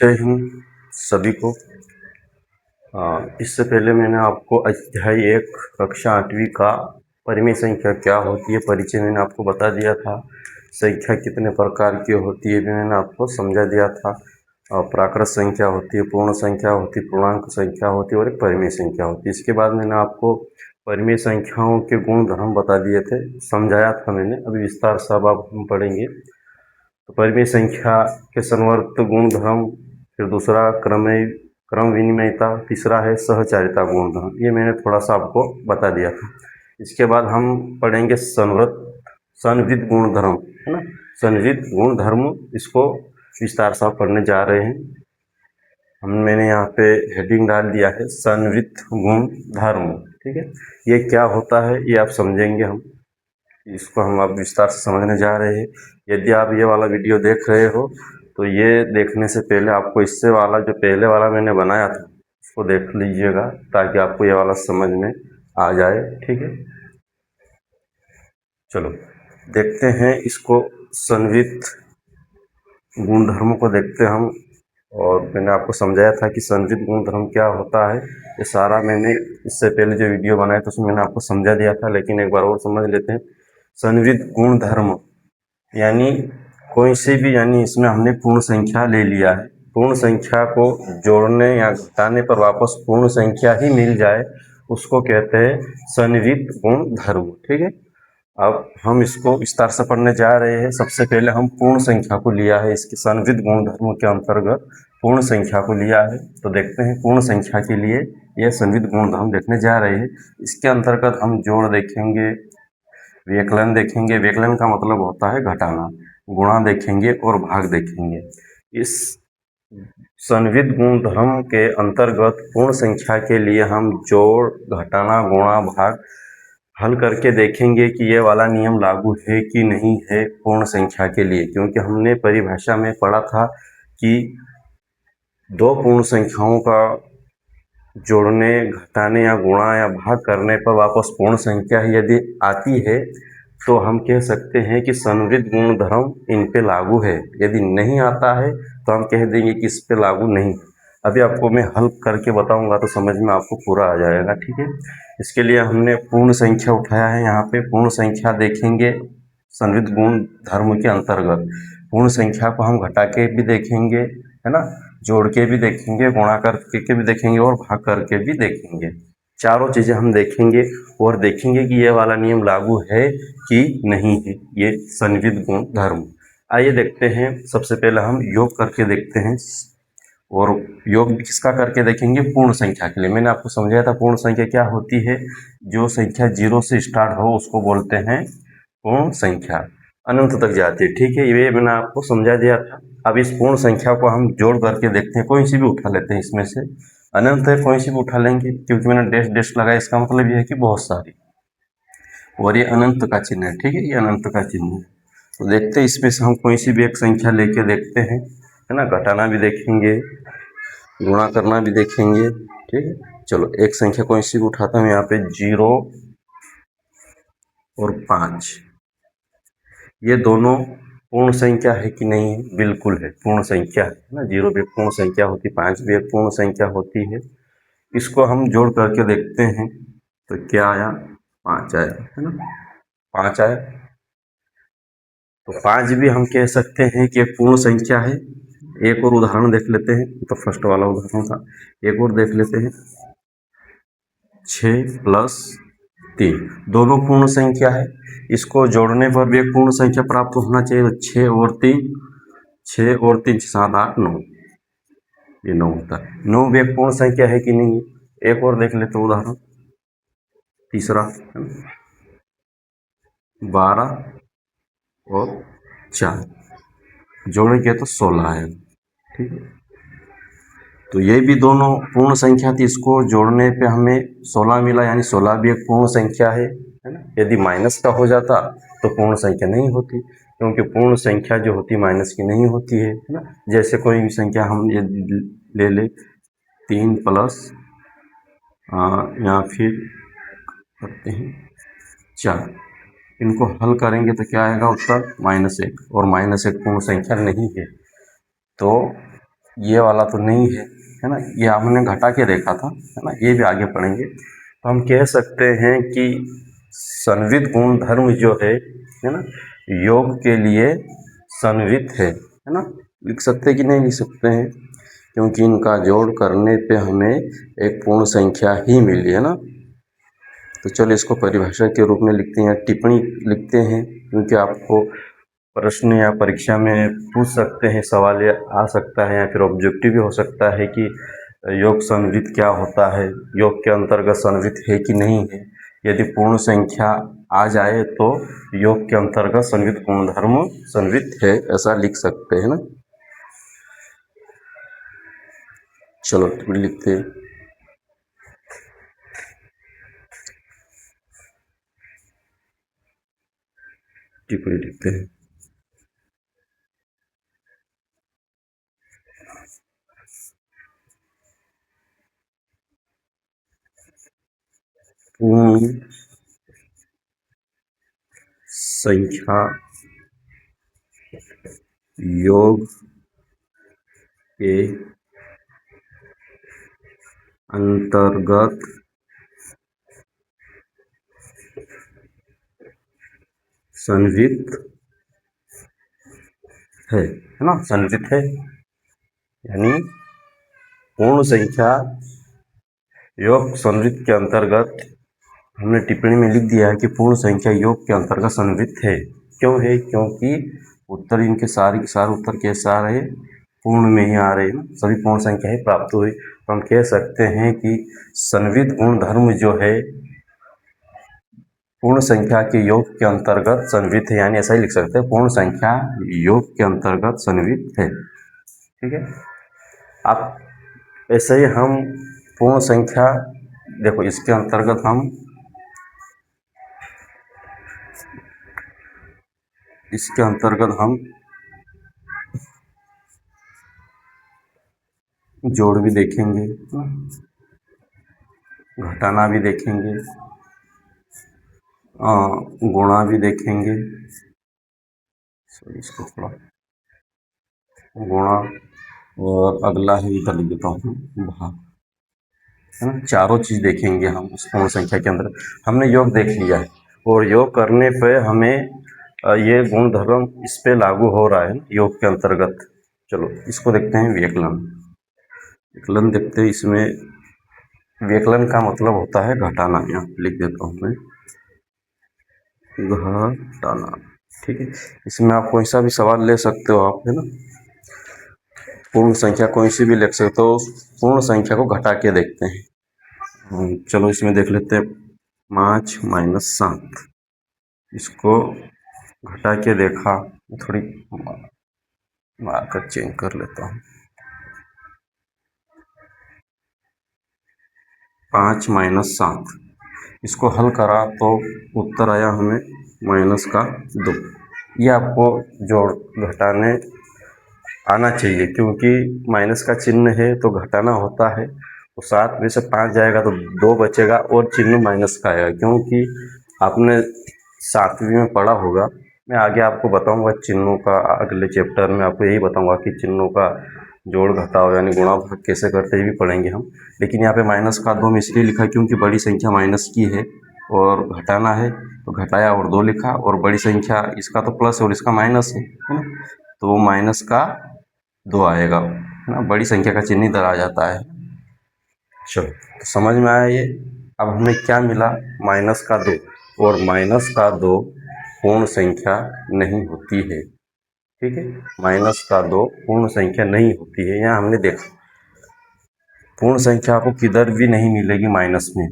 जय हिंद सभी को। इससे पहले मैंने आपको अध्याय 1 कक्षा 8वीं का परिमेय संख्या क्या होती है परिचय मैंने आपको बता दिया था। संख्या कितने प्रकार की होती है भी मैंने आपको समझा दिया था। प्राकृत संख्या होती है, पूर्ण संख्या होती है, पूर्णांक संख्या होती है और एक परिमेय संख्या होती है। इसके बाद मैंने आपको परिमेय संख्याओं के गुण धर्म बता दिए थे, समझाया था मैंने। अभी विस्तार से अब हम पढ़ेंगे। तो परिमेय संख्या के संवर्त गुण धर्म, फिर दूसरा क्रम विनिमयता, तीसरा है सहचारिता गुण धर्म। ये मैंने थोड़ा सा आपको बता दिया था। इसके बाद हम पढ़ेंगे संवृत्त गुण धर्म, है ना। संवृत्त गुण धर्म, इसको विस्तार से पढ़ने जा रहे हैं। मैंने यहाँ पे हेडिंग डाल दिया है संवृत्त गुण धर्म, ठीक है। ये क्या होता है ये आप समझेंगे, हम इसको हम अब विस्तार से समझने जा रहे हैं। यदि आप ये वाला वीडियो देख रहे हो तो ये देखने से पहले आपको इससे वाला जो पहले वाला मैंने बनाया था उसको देख लीजिएगा, ताकि आपको ये वाला समझ में आ जाए, ठीक है। चलो देखते हैं इसको, संवृत्त गुणधर्मों को देखते हैं हम। और मैंने आपको समझाया था कि संवृत्त गुणधर्म क्या होता है। ये सारा मैंने इससे पहले जो वीडियो बनाया था उसमें मैंने आपको समझा दिया था, लेकिन एक बार और समझ लेते हैं। संवृत्त गुणधर्म यानी कोई से भी, यानी इसमें हमने पूर्ण संख्या ले लिया है, पूर्ण संख्या को जोड़ने या घटाने पर वापस पूर्ण संख्या ही मिल जाए, उसको कहते हैं संवृत्त गुण धर्म, ठीक है। अब हम इसको विस्तार से पढ़ने जा रहे हैं। सबसे पहले हम पूर्ण संख्या को लिया है, इसके संवृत्त गुण धर्म के अंतर्गत पूर्ण संख्या को लिया है। तो देखते हैं पूर्ण संख्या के लिए यह संवृत्त गुण धर्म देखने जा रहे हैं। इसके अंतर्गत हम जोड़ देखेंगे, व्यकलन देखेंगे, व्यकलन का मतलब होता है घटाना, गुणा देखेंगे और भाग देखेंगे। इस संवृत्त गुण धर्म के अंतर्गत पूर्ण संख्या के लिए हम जोड़, घटाना, गुणा, भाग हल करके देखेंगे कि ये वाला नियम लागू है कि नहीं है पूर्ण संख्या के लिए। क्योंकि हमने परिभाषा में पढ़ा था कि दो पूर्ण संख्याओं का जोड़ने, घटाने या गुणा या भाग करने पर वापस पूर्ण संख्या ही यदि आती है तो हम कह सकते हैं कि संवृत्त गुण धर्म इन पे लागू है। यदि नहीं आता है तो हम कह देंगे कि इस पे लागू नहीं। अभी आपको मैं हल करके बताऊंगा तो समझ में आपको पूरा आ जाएगा, ठीक है। इसके लिए हमने पूर्ण संख्या उठाया है। यहाँ पे पूर्ण संख्या देखेंगे संवृत्त गुण धर्म के अंतर्गत। पूर्ण संख्या को हम घटा के भी देखेंगे, है ना, जोड़ के भी देखेंगे, गुणा करके भी देखेंगे और भाग करके भी देखेंगे। चारों चीज़ें हम देखेंगे और देखेंगे कि ये वाला नियम लागू है कि नहीं है, ये संवृत्त गुण धर्म। आइए देखते हैं। सबसे पहले हम योग करके देखते हैं, और योग किसका करके देखेंगे? पूर्ण संख्या के लिए। मैंने आपको समझाया था पूर्ण संख्या क्या होती है। जो संख्या 0 से स्टार्ट हो उसको बोलते हैं पूर्ण संख्या, अनंत तक जाती है, ठीक है। ये मैंने आपको समझा दिया था। अब इस पूर्ण संख्या को हम जोड़ करके देखते हैं। कोई सी भी उठा लेते हैं, इसमें से अनंत है, कोई सी भी उठा लेंगे। क्योंकि मैंने डैश डैश लगाया, इसका मतलब ये है कि बहुत सारी, और ये अनंत का चिन्ह है, ठीक है। ये अनंत का चिन्ह है। तो देखते हैं इसमें से हम कोई सी भी एक संख्या लेके देखते हैं, है ना। घटाना भी देखेंगे, गुणा करना भी देखेंगे, ठीक है। चलो एक संख्या कोई सी भी उठाता हूँ, यहाँ पे 0 और 5, ये दोनों पूर्ण संख्या है कि नहीं है? बिल्कुल है, पूर्ण संख्या है ना। 0 भी एक पूर्ण संख्या होती है, 5 भी एक पूर्ण संख्या होती है। इसको हम जोड़ करके देखते हैं तो क्या आया? 5 आया, है ना, 5 आया। तो 5 भी हम कह सकते हैं कि एक पूर्ण संख्या है। एक और उदाहरण देख लेते हैं, तो फर्स्ट वाला उदाहरण था, एक और देख लेते हैं। 6 + 3 दोनों पूर्ण संख्या है। इसको जोड़ने पर भी एक पूर्ण संख्या प्राप्त होना चाहिए। 6 और 3, 6 और 3 7 8 9, ये 9 होता है। 9 भी एक पूर्ण संख्या है कि नहीं? एक और देख लेते उदाहरण, तीसरा 12 और 4 जोड़ेंगे तो 16 है, ठीक है। तो ये भी दोनों पूर्ण संख्या थी, इसको जोड़ने पे हमें 16 मिला, यानी 16 भी एक पूर्ण संख्या है ना। यदि माइनस का हो जाता तो पूर्ण संख्या नहीं होती, क्योंकि पूर्ण संख्या जो होती माइनस की नहीं होती है ना। जैसे कोई भी संख्या हम ये ले ले, 3 प्लस या फिर करते हैं 4, इनको हल करेंगे तो क्या आएगा उत्तर? -1, और -1 पूर्ण संख्या नहीं है। तो ये वाला तो नहीं है ना, ये हमने घटा के देखा था, है ना, ये भी आगे पढ़ेंगे। तो हम कह सकते हैं कि संवित गुण धर्म जो है ना, योग के लिए संवित है ना। लिख सकते कि नहीं लिख सकते हैं, क्योंकि इनका जोड़ करने पे हमें एक पूर्ण संख्या ही मिली है ना। तो चलो इसको परिभाषा के रूप में लिखते हैं, टिप्पणी लिखते हैं, क्योंकि आपको प्रश्न या परीक्षा में पूछ सकते हैं, सवाल या आ सकता है या फिर ऑब्जेक्टिव भी हो सकता है कि योग संवित क्या होता है, योग के अंतर्गत संवित है कि नहीं है। यदि पूर्ण संख्या आ जाए तो योग के अंतर्गत संवित गुणधर्म संवित है, ऐसा लिख सकते हैं ना। चलो टिप्पणी लिखते हैं। टिप्पणी लिखते हैं। पूर्ण संख्या योग के अंतर्गत संवित है ना, संवित है, यानी पूर्ण संख्या योग संवित के अंतर्गत। हमने टिप्पणी में लिख दिया है कि पूर्ण संख्या योग के अंतर्गत संवित है। क्यों है? क्योंकि उत्तर इनके सारे के सारे उत्तर कैसे आ रहे हैं? पूर्ण में ही आ रहे हैं, सभी पूर्ण संख्या ही प्राप्त हुई। तो हम कह सकते हैं कि संवित गुण धर्म जो है पूर्ण संख्या के योग के अंतर्गत संवित है, यानी ऐसा ही लिख सकते हैं, पूर्ण संख्या योग के अंतर्गत संवित है। ठीक है, आप ऐसे ही हम पूर्ण संख्या, देखो इसके अंतर्गत हम जोड़ भी देखेंगे, घटाना भी देखेंगे, गुणा भी देखेंगे। इसको थोड़ा गुणा, और अगला है इधर लिख देता हूँ भाग, है ना। चारों चीज़ देखेंगे हम उस पूर्ण संख्या के अंदर। हमने योग देख लिया है, और योग करने पे हमें ये गुण धर्म इस पे लागू हो रहा है योग के अंतर्गत। चलो इसको देखते हैं, व्यकलन। व्यकलन देखते हैं, इसमें व्यकलन का मतलब होता है घटाना। यहाँ लिख देता हूँ मैं, घटाना। ठीक है, इसमें आप कोई सा भी सवाल ले सकते हो आप, है ना। पूर्ण संख्या कोई सी भी लिख सकते हो, पूर्ण संख्या को घटा के देखते हैं। चलो इसमें देख लेते हैं 5 - 7, इसको घटा के देखा। थोड़ी मार्कर चेंज कर लेता हूँ। 5 - 7, इसको हल करा तो उत्तर आया हमें -2। ये आपको जोड़ घटाने आना चाहिए, क्योंकि माइनस का चिन्ह है तो घटाना होता है। तो 7 में से 5 जाएगा तो 2 बचेगा, और चिन्ह माइनस का आएगा, क्योंकि आपने 7वीं में पढ़ा होगा। मैं आगे आपको बताऊंगा चिन्हों का, अगले चैप्टर में आपको यही बताऊंगा कि चिन्हों का जोड़ घटाव यानी गुणा भाग कैसे करते, ये भी पढ़ेंगे हम। लेकिन यहाँ पे -2 में इसलिए लिखा क्योंकि बड़ी संख्या माइनस की है और घटाना है, तो घटाया और 2 लिखा, और बड़ी संख्या इसका तो प्लस और इसका माइनस है ना, तो -2 आएगा, है ना। बड़ी संख्या का चिन्ह इधर आ जाता है। चलो तो समझ में आया ये। अब हमें क्या मिला? -2, और -2 पूर्ण संख्या नहीं होती है। ठीक है, -2 पूर्ण संख्या नहीं होती है। यहाँ हमने देखा पूर्ण संख्या आपको किधर भी नहीं मिलेगी माइनस में।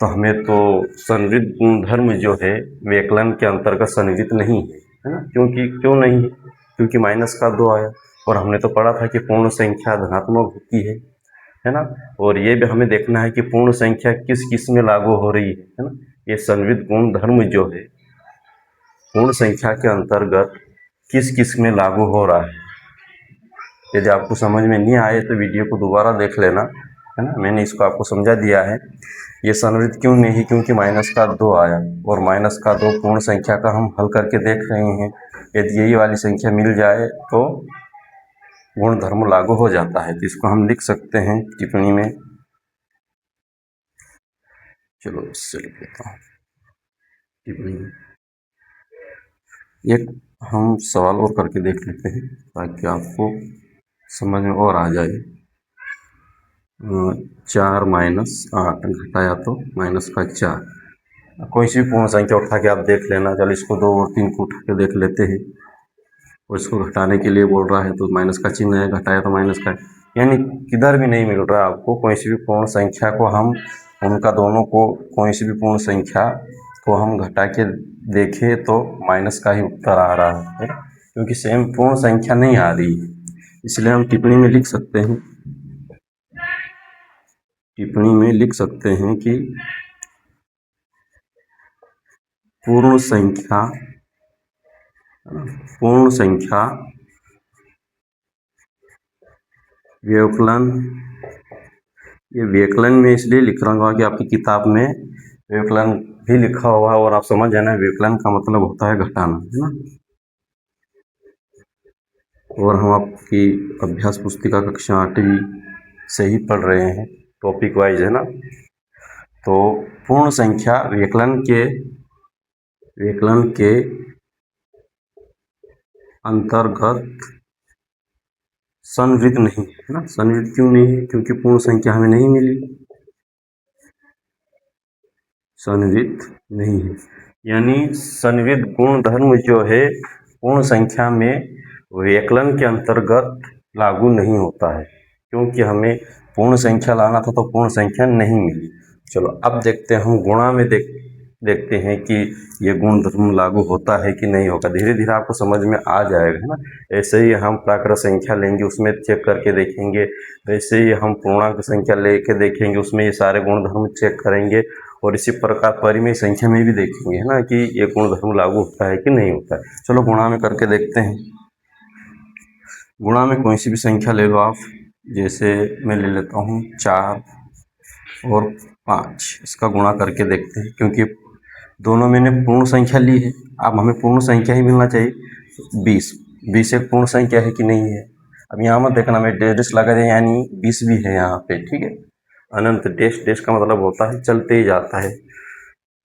तो हमें तो संवित गुणधर्म जो है व्यकलन के अंतर्गत संवित नहीं है ना। क्यों नहीं है? क्योंकि -2 आया, और हमने तो पढ़ा था कि पूर्ण संख्या धनात्मक होती है ना। और ये भी हमें देखना है कि पूर्ण संख्या किस किस में लागू हो रही है ना। ये संवित गुण धर्म जो है पूर्ण संख्या के अंतर्गत किस किस में लागू हो रहा है। यदि आपको समझ में नहीं आए तो वीडियो को दोबारा देख लेना, है ना। मैंने इसको आपको समझा दिया है। ये संवित क्यों नहीं? क्योंकि -2 आया, और -2 पूर्ण संख्या का हम हल करके देख रहे हैं। यदि यही वाली संख्या मिल जाए तो गुण धर्म लागू हो जाता है। तो इसको हम लिख सकते हैं टिप्पणी में। चलो इससे लिख लेता हूँ टिप्पणी में। एक हम सवाल और करके देख लेते हैं ताकि आपको समझ में और आ जाए। 4 - 8 घटाया तो माइनस का 4। कोई सी भी पूर्ण संख्या उठा के आप देख लेना। चलो इसको 2 और 3 को उठा के देख लेते हैं। और इसको घटाने के लिए बोल रहा है तो माइनस का चिन्ह है, घटाया तो माइनस का, यानी किधर भी नहीं मिल रहा आपको। कोई सी भी पूर्ण संख्या को हम उनका दोनों को कोई सी भी पूर्ण संख्या को हम घटा के देखें तो माइनस का ही उत्तर आ रहा है, क्योंकि सेम पूर्ण संख्या नहीं आ रही है। इसलिए हम टिप्पणी में लिख सकते हैं, टिप्पणी में लिख सकते हैं कि पूर्ण संख्या व्यवकलन, ये व्यवकलन में इसलिए लिख रहा हूँ कि आपकी किताब में व्यवकलन भी लिखा हुआ है और आप समझ जाना व्यवकलन का मतलब होता है घटाना, है ना। और हम आपकी अभ्यास पुस्तिका कक्षा 8वीं से ही पढ़ रहे हैं, टॉपिक वाइज, है ना। तो पूर्ण संख्या व्यवकलन के अंतर्गत संवृत नहीं है ना। संवृत क्यों नहीं है? क्योंकि पूर्ण संख्या हमें नहीं मिली, संवृत नहीं है। यानी संवृत गुण धर्म जो है पूर्ण संख्या में व्यवकलन के अंतर्गत लागू नहीं होता है, क्योंकि हमें पूर्ण संख्या लाना था तो पूर्ण संख्या नहीं मिली। चलो अब देखते हैं, हम गुणा में देखते हैं कि ये गुण धर्म लागू होता है कि नहीं होगा। धीरे धीरे आपको समझ में आ जाएगा, है ना। ऐसे ही हम प्राकृत संख्या लेंगे, उसमें चेक करके देखेंगे। वैसे ही हम पूर्णांक संख्या लेके देखेंगे, उसमें ये सारे गुण धर्म चेक करेंगे। और इसी प्रकार परिमेय संख्या में भी देखेंगे, है ना, कि ये गुण धर्म लागू होता है कि नहीं होता है। चलो गुणा में करके देखते हैं। गुणा में कोई सी भी संख्या ले लो आप, जैसे मैं ले लेता हूँ 4 और 5। इसका गुणा करके देखते हैं, क्योंकि दोनों मैंने पूर्ण संख्या ली है। अब हमें पूर्ण संख्या ही मिलना चाहिए। 20 एक पूर्ण संख्या है कि नहीं है? अब यहाँ मत देखना, मैं डेश लगा दिया, यानी 20 भी है यहाँ पे, ठीक है। अनंत डेश का मतलब होता है चलते ही जाता है।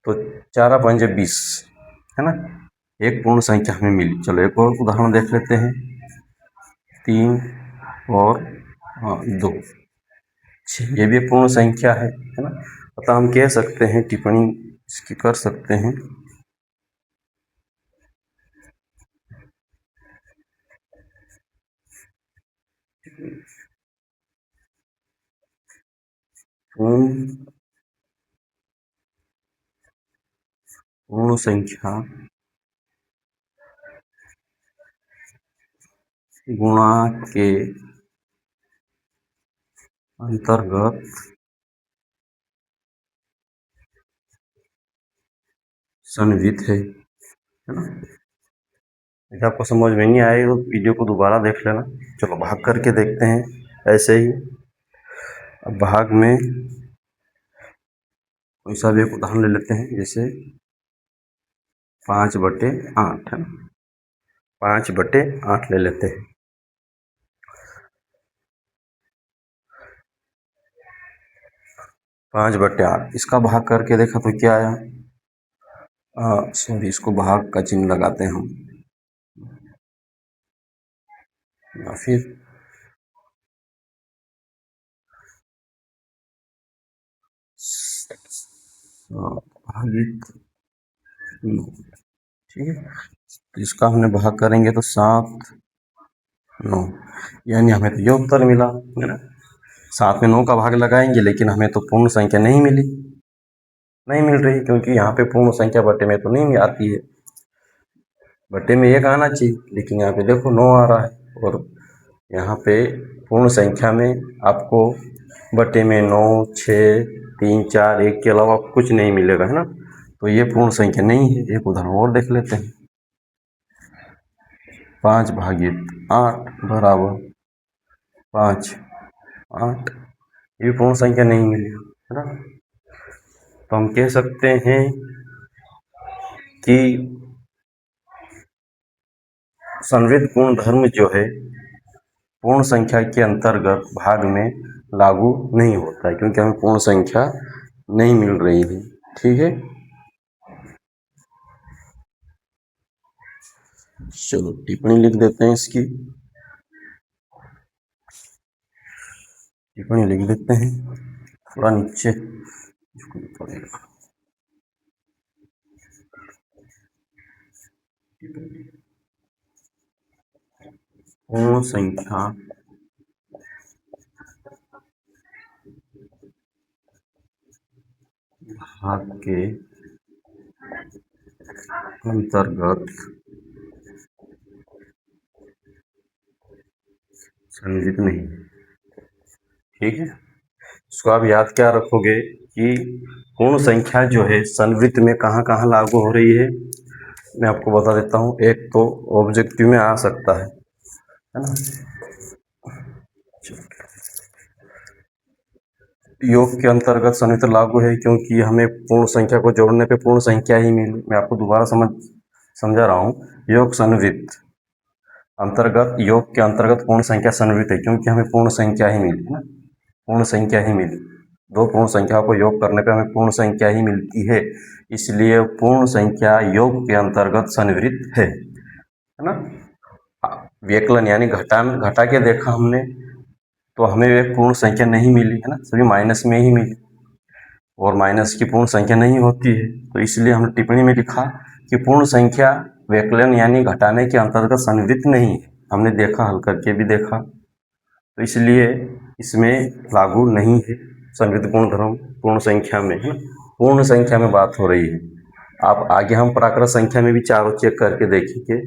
तो 4 × 5 = 20, है ना। एक पूर्ण संख्या हमें मिली। चलो एक और उदाहरण देख लेते हैं। 3 और 2, 6, ये भी पूर्ण संख्या है ना। अतः हम कह सकते हैं, टिप्पणी इसकी कर सकते हैं, पूर्ण संख्या गुणा के अंतर्गत संवित है ना। यदि आपको समझ में नहीं आए तो वीडियो को दोबारा देख लेना। चलो भाग करके देखते हैं ऐसे ही। अब भाग में कोई सा भी एक उदाहरण ले लेते हैं, जैसे 5/8 है ना। 5/8 ले लेते हैं। 5/8 इसका भाग करके देखा तो क्या आया? सॉरी, इसको भाग का चिन्ह लगाते हैं हम, या फिर भागित 9, ठीक है। तो इसका हमने भाग करेंगे तो 7, 9, यानी हमें तो ये उत्तर मिला, है ना। 7 में 9 का भाग लगाएंगे, लेकिन हमें तो पूर्ण संख्या नहीं मिली, नहीं मिल रही, क्योंकि यहाँ पे पूर्ण संख्या बटे में तो नहीं आती है। बटे में 1 आना चाहिए, लेकिन यहाँ पे देखो 9 आ रहा है। और यहाँ पे पूर्ण संख्या में आपको बटे में 9, 6, 3, 4, 1 के अलावा कुछ नहीं मिलेगा, है ना। तो ये पूर्ण संख्या नहीं है। एक उदाहरण और देख लेते हैं। 5/8 बराबर 5, 8, ये पूर्ण संख्या नहीं मिली, है ना। तो हम कह सकते हैं कि संवृत गुण धर्म जो है पूर्ण संख्या के अंतर्गत भाग में लागू नहीं होता है, क्योंकि हमें पूर्ण संख्या नहीं मिल रही है। ठीक है, चलो टिप्पणी लिख देते हैं इसकी। टिप्पणी लिख देते हैं, थोड़ा नीचे पड़ेगा। पूर्ण संख्या भाग के अंतर्गत संवित नहीं। ठीक है, इसको आप याद क्या रखोगे कि पूर्ण संख्या जो है संवृत्त में कहाँ कहाँ लागू हो रही है। मैं आपको बता देता हूँ। एक तो ऑब्जेक्टिव में आ सकता है ना। योग के अंतर्गत संवृत्त लागू है, क्योंकि हमें पूर्ण संख्या को जोड़ने पे पूर्ण संख्या ही मिली। मैं आपको दोबारा समझा रहा हूँ। योग संवृत्त अंतर्गत, योग के अंतर्गत पूर्ण संख्या संवृत्त है, क्योंकि हमें पूर्ण संख्या ही मिली है ना। पूर्ण संख्या ही मिली, दो पूर्ण संख्या को योग करने पे हमें पूर्ण संख्या ही मिलती है, इसलिए पूर्ण संख्या योग के अंतर्गत संवृत्त है ना। व्यकलन यानी घटा के देखा हमने तो हमें एक पूर्ण संख्या नहीं मिली है ना, सभी माइनस में ही मिली, और माइनस की पूर्ण संख्या नहीं होती है। तो इसलिए हमने टिप्पणी में लिखा कि पूर्ण संख्या व्यकलन यानी घटाने के अंतर्गत संवृत्त नहीं है। हमने देखा, हल करके भी देखा, तो इसलिए इसमें लागू नहीं है संवृत्त गुणधर्म पूर्ण संख्या में, है। पूर्ण संख्या में बात हो रही है। आप आगे हम प्राकृत संख्या में भी चारों चेक करके देखेंगे,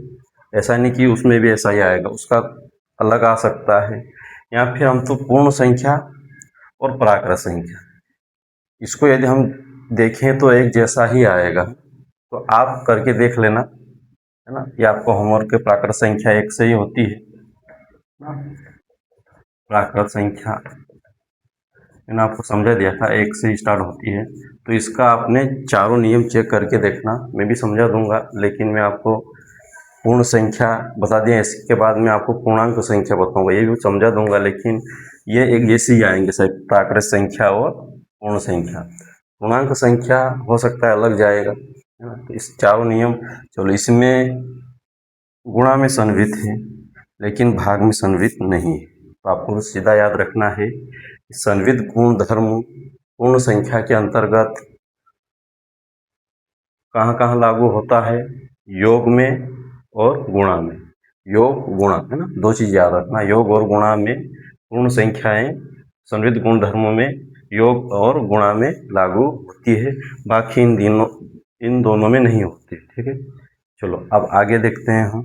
ऐसा नहीं कि उसमें भी ऐसा ही आएगा, उसका अलग आ सकता है। या फिर हम तो पूर्ण संख्या और प्राकृत संख्या, इसको यदि हम देखें तो एक जैसा ही आएगा। तो आप करके देख लेना, है ना। ये आपको होमवर्क के प्राकृत संख्या एक से ही होती है ना। प्राकृत संख्या मैंने आपको समझा दिया था, एक से ही स्टार्ट होती है। तो इसका आपने चारों नियम चेक करके देखना। मैं भी समझा दूंगा, लेकिन मैं आपको पूर्ण संख्या बता दिया, इसके बाद मैं आपको पूर्णांक संख्या बताऊंगा, ये भी समझा दूंगा, लेकिन ये एक जैसे ही आएंगे सर, प्राकृत संख्या और पूर्ण संख्या। पूर्णांक संख्या हो सकता है अलग जाएगा, है ना। तो इस चारों नियम, चलो इसमें गुणा में संवृत्त है लेकिन भाग में संवृत्त नहीं है। तो आपको सीधा याद रखना है, संवृत्त गुण धर्म पूर्ण संख्या के अंतर्गत कहाँ कहाँ लागू होता है, योग में और गुणा में। योग गुणा, है ना, दो चीज याद रखना, योग और गुणा में पूर्ण संख्याएं संवृत्त गुण धर्मों में योग और गुणा में लागू होती है, बाकी इन दोनों में नहीं होती। ठीक है, चलो अब आगे देखते हैं हम।